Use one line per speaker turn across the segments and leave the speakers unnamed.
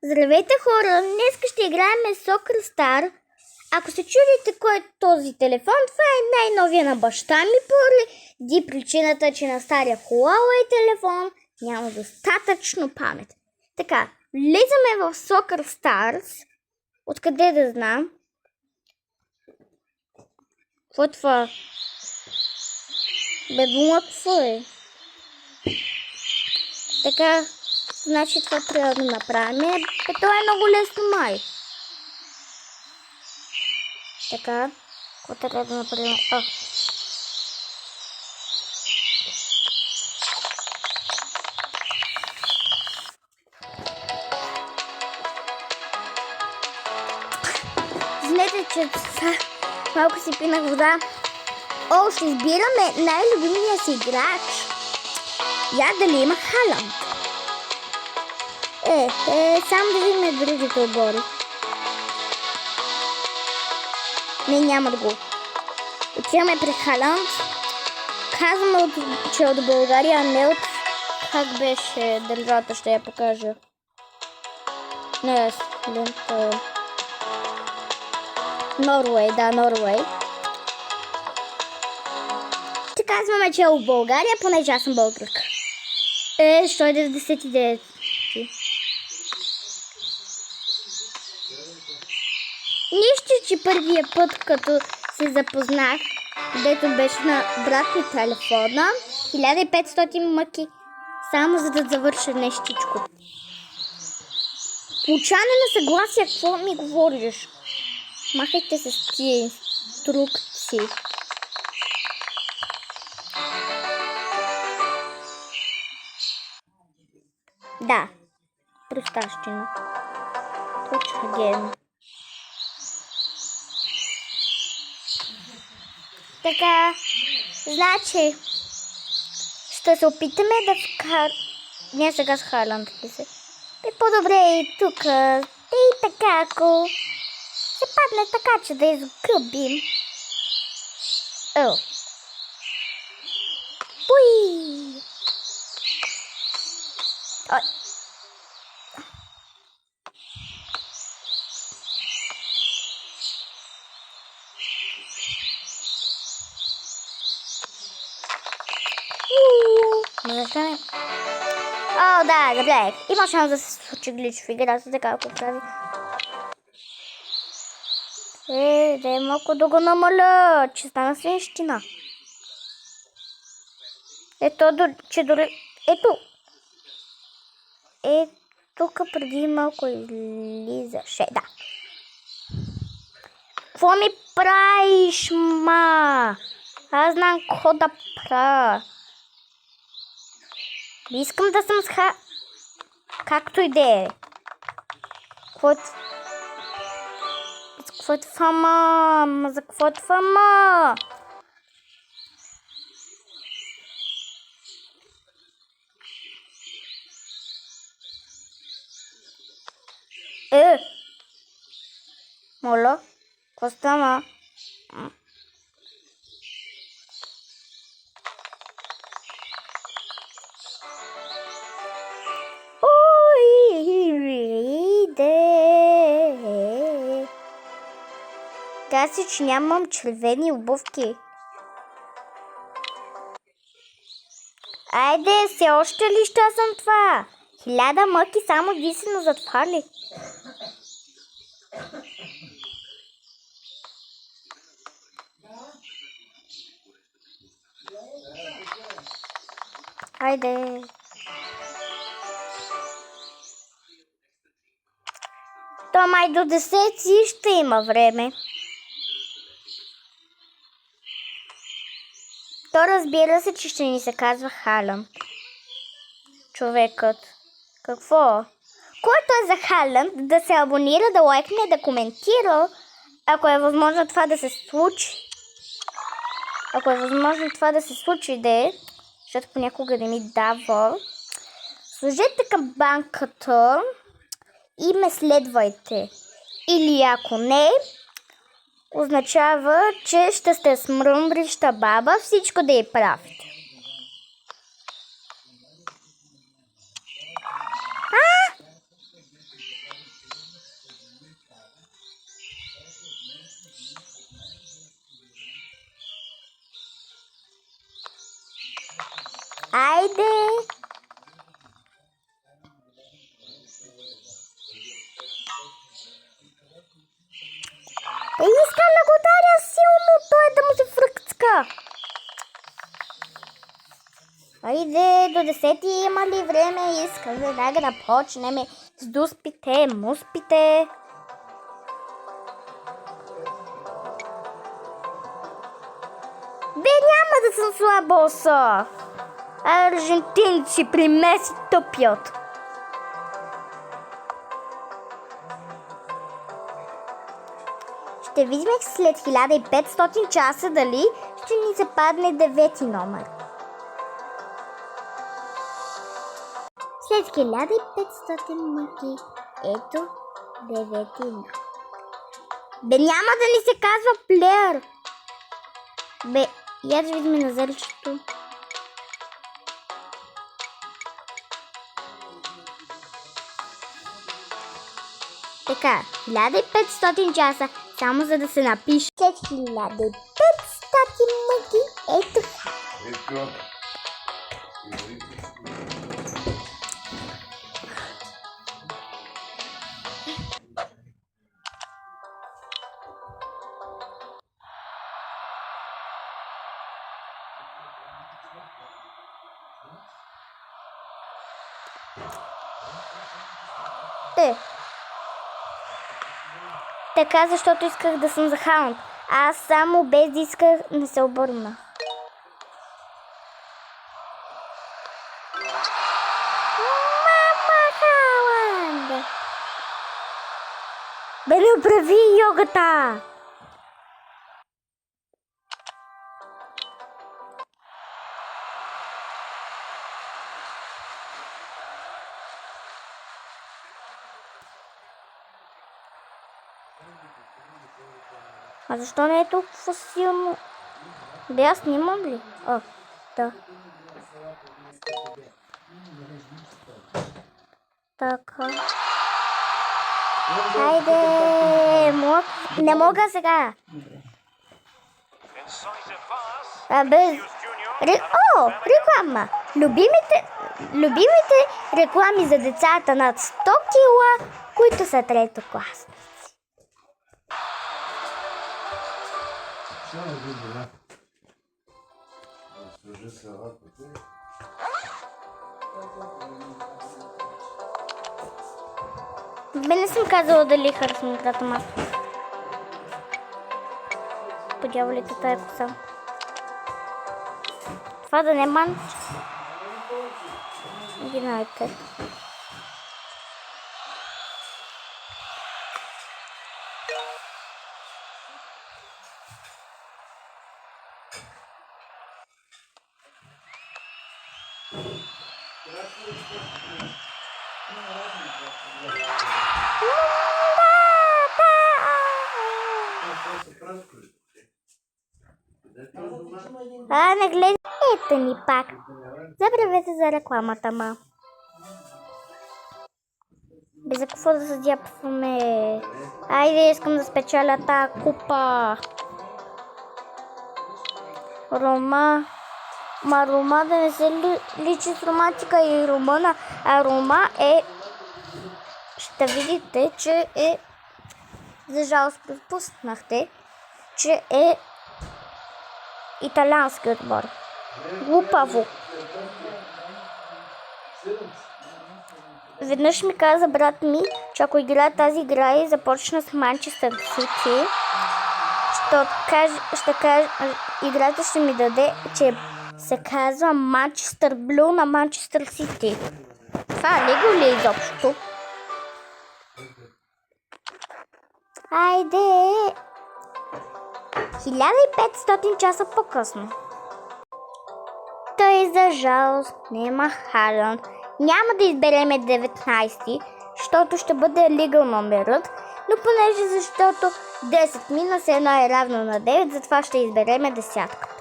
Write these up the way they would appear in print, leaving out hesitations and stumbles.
Здравейте хора, днес ще играем Soccer Star. Ако се чудите кой е този телефон, това е най-новия на баща ми, поради причината, че на стария Huawei телефон няма достатъчно памет. Така, влизаме в Soccer Stars. Откъде да знам? Какво е това? Бедума, какво е? Така, значи това трябва да направим. Това е много лесно май. Така, какво трябва да направим? Знаете, че малко си пинах вода. Ще избираме най-любимия си играч. Я дали има Халанд? Само да видим другите отбори. Не, нямат го. Отиваме при Халанд. Казваме, че от България, а не от... Как беше държавата, ще я покажа. Не, Норвей, да, Норвей. Ще казваме, че е от България, понеже аз съм българка. 199. Нищо, че първия път, като се запознах, дето беше на брат ми телефона, 1500 мъки, само за да завърша нещичко. Получаване на съгласие, какво ми говориш? Махайте се с тия инструкции. Да, простащина. Точно ген. Така, значи, ще се опитаме да Не, сега с Халанд ли се? По-добре и тук. И така, ако се падне така, че да изгубим. Уй! Да, забравях. Има шанс да се случи глич в играта, така ако прави. Дай малко да го намаля, че стана свещина. Тук преди малко излизаше, да. Какво ми правиш, ма? Аз знам какво да правя. Искам да съм с както и да е. Какво е това, ма? За какво е това, ма? Моля? Какво стана? Каза, че нямам червени обувки. Айде, все още ли ще съм това? 1000 мъки само единствено за това ли? Айде. То май до 10 ще има време. То разбира се, че ще ни се казва Халанд. Човекът. Какво? Който е за Халанд, да се абонира, да лайкне, да коментира. Ако е възможно това да се случи. Защото понякога да ми дава. Служете към банката и ме следвайте. Или ако не, означава, че ще сте смръмбрища баба, всичко да й правите. Айде, до 10 има ли време? Искам веднага да почнем с дуспите, муспите. Бе, няма да съм слабоса. Аржентинци при Меси тъпят. Ще видим след 1500 часа дали ще ни западне 9 номер. След 1500 мъки, ето 9 номер. Бе, няма да ни се казва плеер. Бе, я да видим на зърчето. Така, 1500 часа, само за да се напише. След 1500 мъки, ето. Така, защото исках да съм за хаунд. Аз само без да исках не се обърна. Мама Хаунд! Бе, не оправи йогата! А защо не е толкова силно? Бе, аз снимам ли? О, да. Така. Хайде! Не мога сега. Абе, реклама. Любимите реклами за децата над 100 кила, които са третокласници. Бе, не съм казала дали харесвам играта малко. По дяволите тая коса. Това да не манч. Гинайте. Не гледай. Ето ни пак. Забравете за рекламата, ма. Без за какво да задяпваме. Айде, искам да спечеля тази купа. Рома. Ма Рома да не се личи с романтика и Романа. А Рома е... Ще видите, че е... За жалост пропуснахте, че е италиански отбор. Глупаво. Веднъж ми каза брат ми, че ако играе тази игра и започна с Манчестър Сити, играта ще ми даде, че се казва Манчестър Блю на Манчестър Сити. Това лего ли изобщо? Айде! 1500 часа по-късно. Тъй за жалост няма Халанд. Няма да избереме 19, защото ще бъде лигал номерът, но защото 10 минус 1 е равно на 9, затова ще избереме десятката.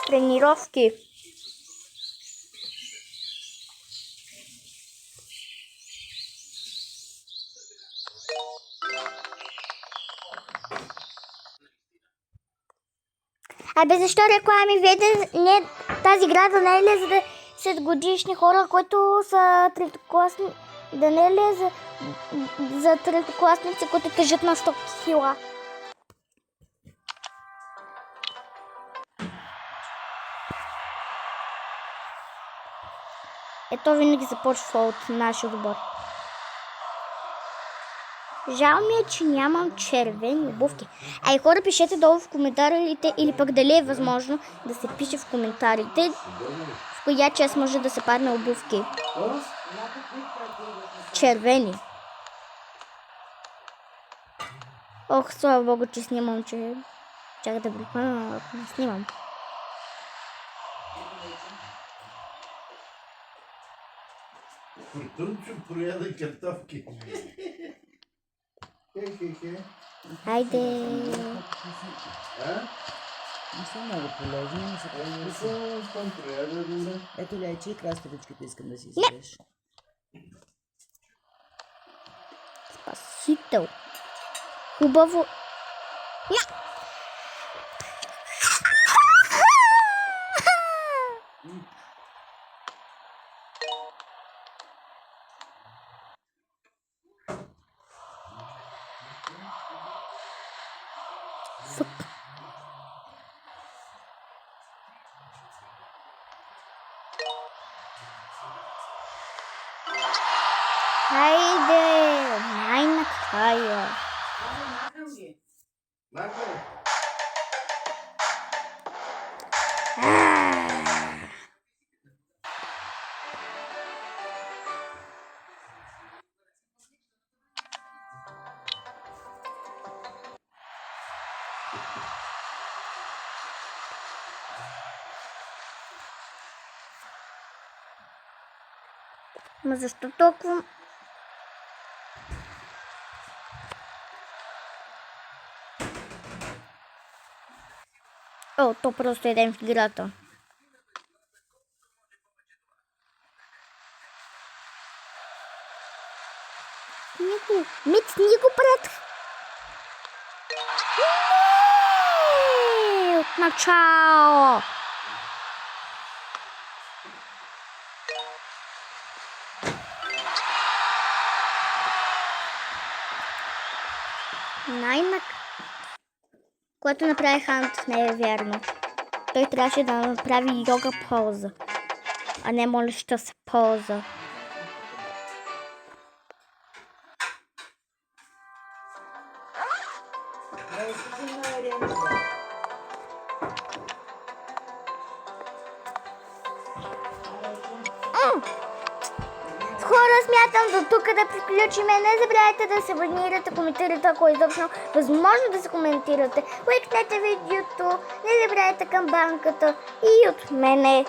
Тренировки. Абе, защо реклами? Не, тази игра да не е ли за 10 годишни хора, които са третокласни, да не е ли за третокласници, които тежат на 100 кила? Ето винаги започва от нашия отбор. Жал ми е, че нямам червени обувки. Ай, хора, пишете долу в коментарите или пък дали е възможно да се пише в коментарите в коя част може да се падне обувки. Червени. Ох, слава богу, че снимам, че... Чакай да припомня, ако не снимам.
Тунчо прояда картофки.
Хайде.
Не са много полезни, но са полезни. Ето лечи и краставичката искам да си изядеш.
Спасител. Хубаво. Я! Фък. Хайде, най-накрая. Ма защо толкова... О, то просто едем в играта. Мит, го пред... Не! От начало! Най-нак... Което направи Хант не е вярно. Той трябваше да направи йога полза, а не молеща се полза. Хора, смятам до тук да приключиме. Не забравяйте да се абонирате, коментирате, ако е изобщо възможно да се коментирате. Лайкнете видеото, не забравяйте камбанката и от мене